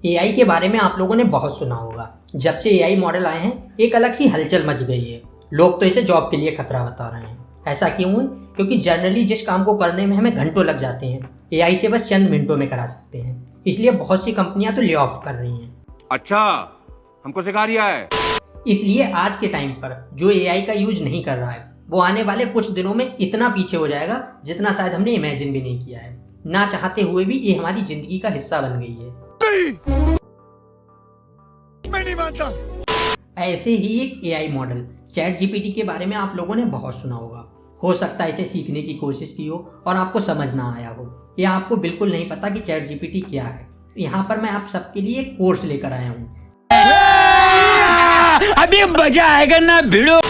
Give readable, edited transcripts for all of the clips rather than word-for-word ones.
AI के बारे में आप लोगों ने बहुत सुना होगा। जब से एआई मॉडल आए हैं एक अलग सी हलचल मच गई है। लोग तो इसे जॉब के लिए खतरा बता रहे हैं। ऐसा क्यों है? क्योंकि जनरली जिस काम को करने में हमें घंटों लग जाते हैं एआई से बस चंद मिनटों में करा सकते हैं। इसलिए बहुत सी कंपनियां तो ले ऑफ कर रही हैं। अच्छा, हमको सिखा रिया है। इसलिए आज के टाइम पर जो एआई का यूज नहीं कर रहा है वो आने वाले कुछ दिनों में इतना पीछे हो जाएगा जितना शायद हमने इमेजिन भी नहीं किया है। ना चाहते हुए भी ये हमारी जिंदगी का हिस्सा बन गई है। मैं नहीं मानता। ऐसे ही एक एआई मॉडल चैट जीपीटी के बारे में आप लोगों ने बहुत सुना होगा। हो सकता है इसे सीखने की कोशिश की हो और आपको समझ ना आया हो, या आपको बिल्कुल नहीं पता कि चैट जीपीटी क्या है। तो यहाँ पर मैं आप सबके लिए एक कोर्स लेकर आया हूँ। अभी मजा आएगा ना भिड़ो,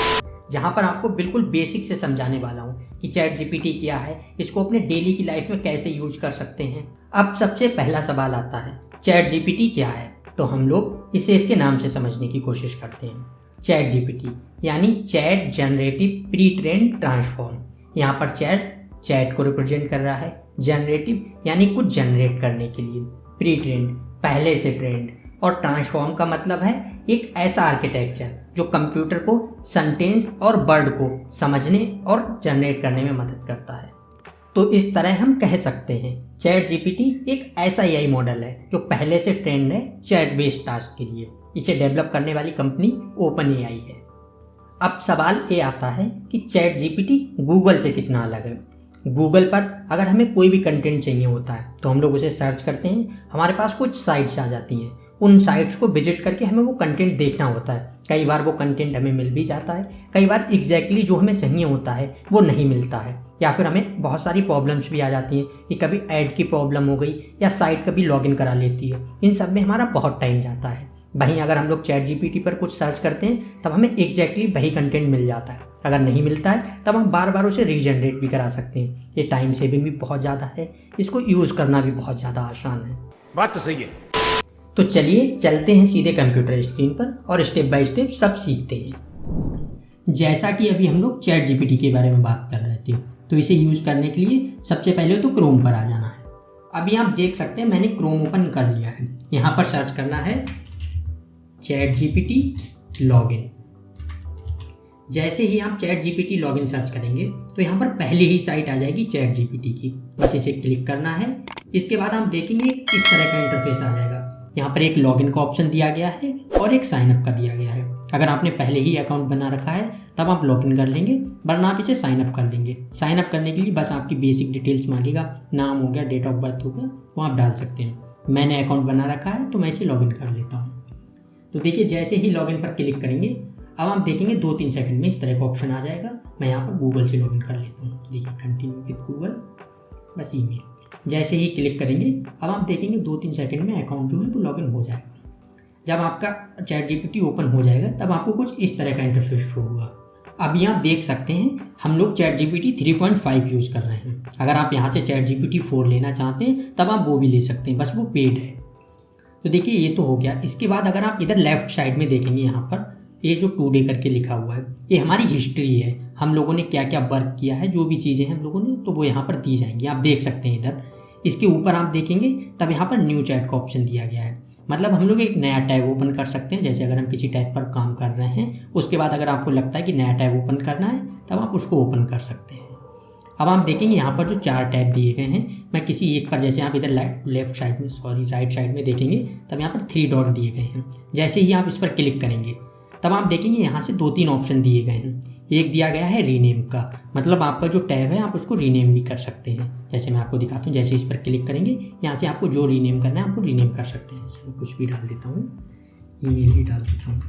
जहाँ पर आपको बिल्कुल बेसिक से समझाने वाला हूँ कि चैट जीपीटी क्या है, इसको अपने डेली की लाइफ में कैसे यूज कर सकते हैं। अब सबसे पहला सवाल आता है, चैट जीपीटी क्या है? तो हम लोग इसे इसके नाम से समझने की कोशिश करते हैं। चैट जीपीटी यानी chat generative pre trend transform. यहाँ पर चैट को रिप्रेजेंट कर रहा है, जनरेटिव यानी कुछ जनरेट करने के लिए, प्री ट्रेंड पहले से ट्रेंड, और ट्रांसफॉर्म का मतलब है एक ऐसा आर्किटेक्चर जो कंप्यूटर को सेंटेंस और वर्ड को समझने और जनरेट करने में मदद करता है। तो इस तरह हम कह सकते हैं चैट जीपीटी एक ऐसा एआई मॉडल है जो पहले से ट्रेंड है चैट बेस्ड टास्क के लिए। इसे डेवलप करने वाली कंपनी ओपन एआई है। अब सवाल ये आता है कि चैट जीपीटी गूगल से कितना अलग है। गूगल पर अगर हमें कोई भी कंटेंट चाहिए होता है तो हम लोग उसे सर्च करते हैं, हमारे पास कुछ साइट्स आ जाती हैं। उन साइट्स को विजिट करके हमें वो कंटेंट देखना होता है। कई बार वो कंटेंट हमें मिल भी जाता है, कई बार एग्जैक्टली जो हमें चाहिए होता है वो नहीं मिलता है, या फिर हमें बहुत सारी प्रॉब्लम्स भी आ जाती हैं कि कभी ऐड की प्रॉब्लम हो गई या साइट कभी लॉगिन करा लेती है। इन सब में हमारा बहुत टाइम जाता है। वहीं अगर हम लोग चैट जीपीटी पर कुछ सर्च करते हैं तब हमें एग्जैक्टली वही कंटेंट मिल जाता है। अगर नहीं मिलता है तब हम बार बार उसे रीजनरेट भी करा सकते हैं। ये टाइम सेविंग भी बहुत ज़्यादा है, इसको यूज़ करना भी बहुत ज़्यादा आसान है। बात तो सही है। तो चलिए चलते हैं सीधे कंप्यूटर स्क्रीन पर और स्टेप बाय स्टेप सब सीखते हैं। जैसा कि अभी हम लोग चैट जीपीटी के बारे में बात कर रहे थे, तो इसे यूज़ करने के लिए सबसे पहले तो क्रोम पर आ जाना है। अभी आप देख सकते हैं मैंने क्रोम ओपन कर लिया है। यहाँ पर सर्च करना है चैट जीपीटी लॉगिन। जैसे ही आप चैट जीपीटी लॉगिन सर्च करेंगे तो यहाँ पर पहले ही साइट आ जाएगी चैट जीपीटी की। बस इसे क्लिक करना है। इसके बाद आप देखेंगे इस तरह का इंटरफेस आ जाएगा। यहाँ पर एक लॉगिन का ऑप्शन दिया गया है और एक साइन अप का दिया गया है। अगर आपने पहले ही अकाउंट बना रखा है तब आप लॉगिन कर लेंगे, वरना आप इसे साइन अप कर लेंगे। साइन अप करने के लिए बस आपकी बेसिक डिटेल्स मांगेगा, नाम हो गया, डेट ऑफ बर्थ हो गया, वो आप डाल सकते हैं। मैंने अकाउंट बना रखा है तो मैं इसे लॉगिन कर लेता हूँ। तो देखिए जैसे ही लॉगिन पर क्लिक करेंगे अब आप देखेंगे 2-3 सेकंड में इस तरह का ऑप्शन आ जाएगा। मैं यहाँ पर गूगल से लॉगिन कर लेता हूँ। देखिए कंटिन्यू विद गूगल, बस ईमेल। जैसे ही क्लिक करेंगे अब आप देखेंगे 2-3 सेकंड में अकाउंट जो है वो लॉगिन हो जाएगा। जब आपका चैट जीपीटी ओपन हो जाएगा तब आपको कुछ इस तरह का इंटरफेस शो होगा। अभी आप देख सकते हैं हम लोग चैट जीपीटी 3.5 यूज़ कर रहे हैं। अगर आप यहाँ से चैट जीपीटी 4 लेना चाहते हैं तब आप वो भी ले सकते हैं, बस वो पेड है। तो देखिए ये तो हो गया। इसके बाद अगर आप इधर लेफ्ट साइड में देखेंगे यहाँ पर ये जो टुडे करके लिखा हुआ है, ये हमारी हिस्ट्री है। हम लोगों ने क्या क्या वर्क किया है, जो भी चीज़ें हैं हम लोगों ने, तो वो यहाँ पर दी जाएंगी। आप देख सकते हैं इधर। इसके ऊपर आप देखेंगे तब यहाँ पर न्यू चैट का ऑप्शन दिया गया है। मतलब हम लोग एक नया टैब ओपन कर सकते हैं। जैसे अगर हम किसी टैब पर काम कर रहे हैं उसके बाद अगर आपको लगता है कि नया टैब ओपन करना है तब आप उसको ओपन कर सकते हैं। अब आप देखेंगे यहाँ पर जो 4 टैब दिए गए हैं, मैं किसी एक पर, जैसे आप इधर राइट साइड में देखेंगे तब यहाँ पर 3 डॉट दिए गए हैं। जैसे ही आप इस पर क्लिक करेंगे तब आप देखेंगे यहाँ से 2-3 ऑप्शन दिए गए हैं। एक दिया गया है रीनेम का, मतलब आपका जो टैब है आप उसको रीनेम भी कर सकते हैं। जैसे मैं आपको दिखाता हूँ, जैसे इस पर क्लिक करेंगे यहाँ से आपको जो रीनेम करना है आपको रीनेम कर सकते हैं। जैसे मैं कुछ भी डाल देता हूँ, ईमेल ही डाल देता हूँ।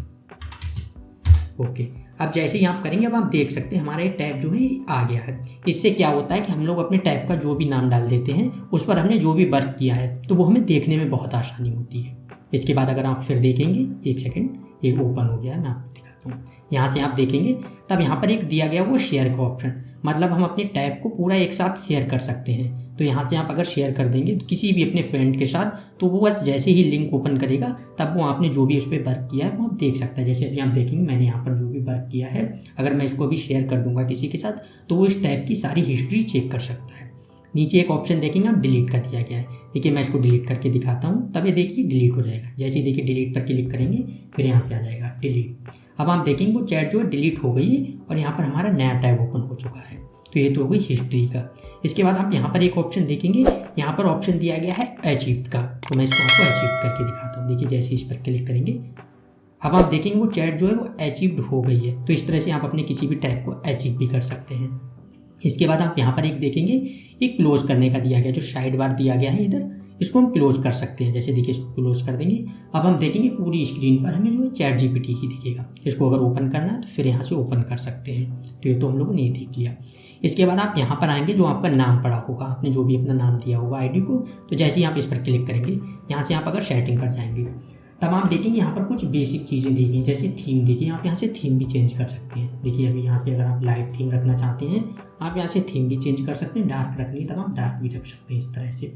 ओके, अब जैसे ही आप करेंगे अब आप देख सकते हैं हमारा ये टैब जो है आ गया है। इससे क्या होता है कि हम लोग अपने टैब का जो भी नाम डाल देते हैं, उस पर हमने जो भी वर्क किया है तो वो हमें देखने में बहुत आसानी होती है। इसके बाद अगर आप फिर देखेंगे, एक सेकेंड, ये ओपन हो गया है, मैं आपको दिखाता हूँ। यहाँ से आप देखेंगे तब यहाँ पर एक दिया गया वो शेयर का ऑप्शन, मतलब हम अपने टैब को पूरा एक साथ शेयर कर सकते हैं। तो यहाँ से आप अगर शेयर कर देंगे तो किसी भी अपने फ्रेंड के साथ, तो वो बस जैसे ही लिंक ओपन करेगा तब वो आपने जो भी उस पर वर्क किया है वो आप देख सकता है। जैसे अभी आप देखेंगे मैंने यहाँ पर जो भी वर्क किया है, अगर मैं इसको अभी शेयर कर दूंगा किसी के साथ तो वो इस टैब की सारी हिस्ट्री चेक कर सकता है। नीचे एक ऑप्शन देखेंगे आप डिलीट का दिया गया है। देखिए मैं इसको डिलीट करके दिखाता हूँ, तब ये देखिए डिलीट हो जाएगा। जैसे ही देखिए डिलीट पर क्लिक करेंगे फिर यहाँ से आ जाएगा डिलीट। अब आप देखेंगे वो चैट जो है डिलीट हो गई है और यहाँ पर हमारा नया टैब ओपन हो चुका है। तो ये तो हो गई हिस्ट्री का। इसके बाद आप यहाँ पर एक ऑप्शन देखेंगे, यहाँ पर ऑप्शन दिया गया है अचीव का। तो मैं इसको आपको अचीव करके दिखाता हूँ। देखिए जैसे इस पर क्लिक करेंगे अब आप देखेंगे वो चैट जो है वो अचीव्ड हो गई है। तो इस तरह से आप अपने किसी भी टैब को अचीव भी कर सकते हैं। इसके बाद आप यहाँ पर एक देखेंगे एक क्लोज करने का दिया गया, जो साइड बार दिया गया है इधर, इसको हम क्लोज कर सकते हैं। जैसे देखिए इसको क्लोज कर देंगे। अब हम देखेंगे पूरी स्क्रीन पर हमें जो है चैट जीपीटी ही दिखेगा। इसको अगर ओपन करना है तो फिर यहाँ से ओपन कर सकते हैं। तो ये तो हम लोगों ने देख लिया। इसके बाद आप यहाँ पर आएंगे, जो आपका नाम पड़ा होगा, आपने जो भी अपना नाम दिया होगा आईडी को, तो जैसे ही आप इस पर क्लिक करेंगे यहाँ से आप अगर सेटिंग पर जाएंगे तब आप देखेंगे यहाँ पर कुछ बेसिक चीज़ें दी गई, जैसे थीम देखिए। आप यहाँ से थीम भी चेंज कर सकते हैं। देखिए अभी यहाँ से अगर आप लाइट थीम रखना चाहते हैं आप यहाँ से थीम भी चेंज कर सकते हैं। डार्क रखनी है तब आप डार्क भी रख सकते हैं इस तरह से।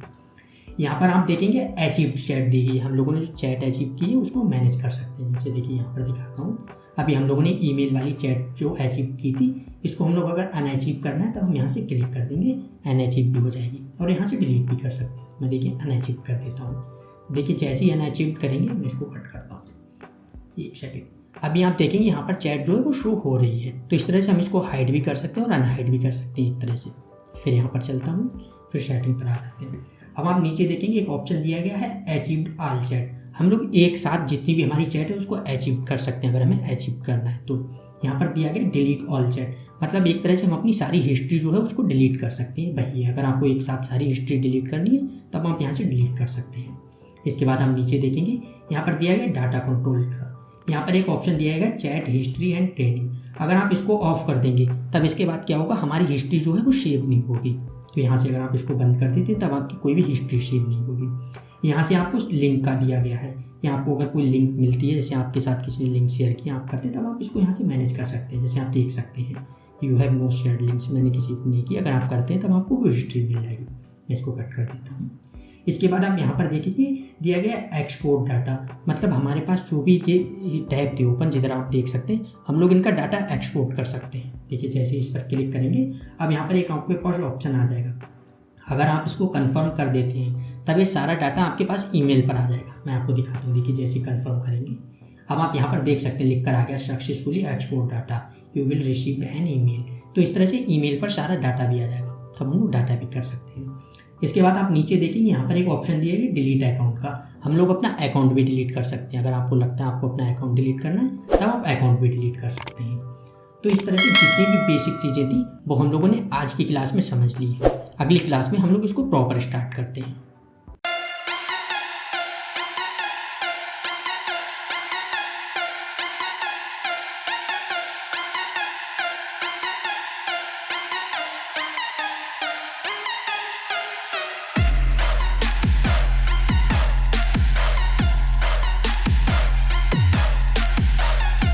यहाँ पर आप देखेंगे अचीव चैट दी गई। हम लोगों ने जो चैट अचीव की है उसको मैनेज कर सकते हैं। जैसे देखिए यहाँ पर दिखाता हूँ। अभी हम लोगों ने ईमेल वाली चैट जो अचीव की थी, इसको हम लोग अगर अनअचीव करना है तो हम यहाँ से क्लिक कर देंगे, अनअचीव भी हो जाएगी और यहाँ से डिलीट भी कर सकते हैं। मैं देखिए अनअचीव कर देता हूँ। देखिए जैसे ही अनअचीव करेंगे मैं इसको कट करता हूँ। एक सेकेंड। अभी आप देखेंगे यहाँ पर चैट जो है वो शो हो रही है। तो इस तरह से हम इसको हाइड भी कर सकते हैं और अनहाइड भी कर सकते हैं एक तरह से। फिर यहाँ पर चलता हूँ, फिर सेटिंग पर आ जाते हैं। अब आप नीचे देखेंगे एक ऑप्शन दिया गया है अचीव्ड ऑल चैट। हम लोग एक साथ जितनी भी हमारी चैट है उसको अचीव कर सकते हैं अगर हमें अचीव करना है। तो यहाँ पर दिया गया डिलीट ऑल चैट, मतलब एक तरह से हम अपनी सारी हिस्ट्री जो है उसको डिलीट कर सकते हैं। वही है, अगर आपको एक साथ सारी हिस्ट्री डिलीट करनी है तब आप यहाँ से डिलीट कर सकते हैं। इसके बाद हम नीचे देखेंगे यहाँ पर दिया गया डाटा कंट्रोल का। यहाँ पर एक ऑप्शन दिया गया चैट हिस्ट्री एंड ट्रेनिंग। अगर आप इसको ऑफ कर देंगे तब इसके बाद क्या होगा, हमारी हिस्ट्री जो है वो सेव नहीं होगी। तो यहाँ से अगर आप इसको बंद कर देते तब आपकी कोई भी हिस्ट्री सेव नहीं होगी। यहाँ से आपको लिंक का दिया गया है कि आपको अगर कोई लिंक मिलती है, जैसे आपके साथ किसी ने लिंक शेयर किया आप करते हैं, तब आप इसको यहाँ से मैनेज कर सकते हैं। जैसे आप देख सकते हैं you have no shared links, मैंने किसी को नहीं किया। अगर आप करते हैं तब आपको वो हिस्ट्री मिल जाएगी। मैं इसको कट कर देता हूँ। इसके बाद आप यहाँ पर देखिए दिया गया एक्सपोर्ट डाटा, मतलब हमारे पास जो भी ये टैब थे ओपन, जिधर आप देख सकते हैं हम लोग इनका डाटा एक्सपोर्ट कर सकते हैं। देखिए जैसे इस पर क्लिक करेंगे अब यहाँ पर एक आपके पास ऑप्शन आ जाएगा। अगर आप इसको कंफर्म कर देते हैं तब ये सारा डाटा आपके पास ईमेल पर आ जाएगा। मैं आपको दिखाता हूँ। देखिए जैसे कंफर्म करेंगे अब आप यहाँ पर देख सकते हैं लिख कर आ गया successfully export data, you will receive an email. तो इस तरह से ईमेल पर सारा डाटा भी आ जाएगा, तब हम लोग डाटा भी कर सकते हैं। इसके बाद आप नीचे देखेंगे यहाँ पर एक ऑप्शन दिया है डिलीट अकाउंट का। हम लोग अपना अकाउंट भी डिलीट कर सकते हैं। अगर आपको लगता है आपको अपना अकाउंट डिलीट करना है तब आप अकाउंट भी डिलीट कर सकते हैं। तो इस तरह से जितनी भी बेसिक चीज़ें थी वो हम लोगों ने आज की क्लास में समझ ली है। अगली क्लास में हम लोग इसको प्रॉपर स्टार्ट करते हैं।